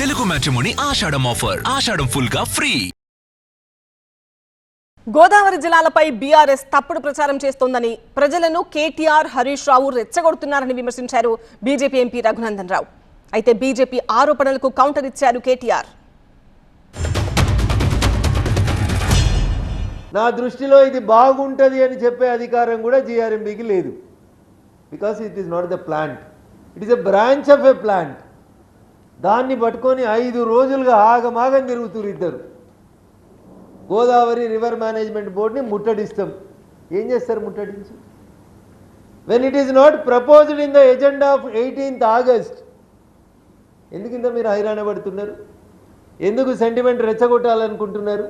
Telugu matrimony ఆషాఢం offer. ఆషాఢం full గా free. Godavari జిల్లాలపై BRS తప్పుడు ప్రచారం చేస్తోందని ప్రజలను కేటీఆర్, హరీష్ రావు రెచ్చగొడుతున్నారని విమర్శించారు బీజేపీ ఎంపీ రఘునందన్ రావు. అయితే బీజేపీ ఆరోపణలకు కౌంటర్ ఇచ్చారు కేటీఆర్. నా దృష్టిలో ఇది బాగుంటది అని చెప్పే అధికారం కూడా జీఆర్ఎంబీకి లేదు. Because it is not the plant, it is a branch of a plant. దాన్ని పట్టుకొని 5 రోజులుగా ఆగమాగం తిరుగుతున్నారు ఇద్దరు. గోదావరి రివర్ మేనేజ్మెంట్ బోర్డుని ముట్టడిస్తాం. ఏం చేస్తారు ముట్టడించి? When it is not proposed in the agenda of 18th August, ఎందుకింత మీరు హైరాణ పడుతున్నారు? ఎందుకు సెంటిమెంట్ రెచ్చగొట్టాలనుకుంటున్నారు?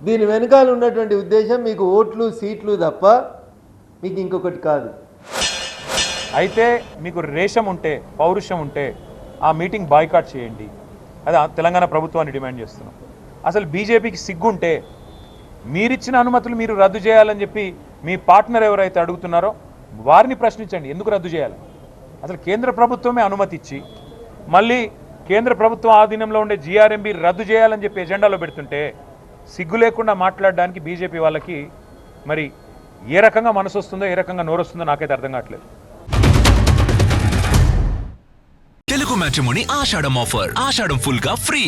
దీని వెనకాల ఉన్నటువంటి ఉద్దేశం మీకు ఓట్లు, సీట్లు తప్ప మీకు ఇంకొకటి కాదు. అయితే మీకు రేషం ఉంటే, పౌరుషం ఉంటే ఆ మీటింగ్ బాయ్కాట్ చేయండి. అది తెలంగాణ ప్రభుత్వాన్ని డిమాండ్ చేస్తున్నాం. అసలు బీజేపీకి సిగ్గుంటే మీరిచ్చిన అనుమతులు మీరు రద్దు చేయాలని చెప్పి మీ పార్ట్నర్ ఎవరైతే అడుగుతున్నారో వారిని ప్రశ్నించండి. ఎందుకు రద్దు చేయాలి? అసలు కేంద్ర ప్రభుత్వమే అనుమతి ఇచ్చి మళ్ళీ కేంద్ర ప్రభుత్వం ఆధీనంలో ఉండే జీఆర్ఎంబీ రద్దు చేయాలని చెప్పి ఎజెండాలో పెడుతుంటే సిగ్గు లేకుండా మాట్లాడడానికి బీజేపీ వాళ్ళకి మరి ఏ రకంగా మనసు వస్తుందో, ఏ రకంగా నోరొస్తుందో నాకైతే అర్థం కావట్లేదు. తెలుగు మ్యాట్రిమోనీ ఆషాఢం ఆఫర్. ఆషాఢం ఫుల్ గా ఫ్రీ.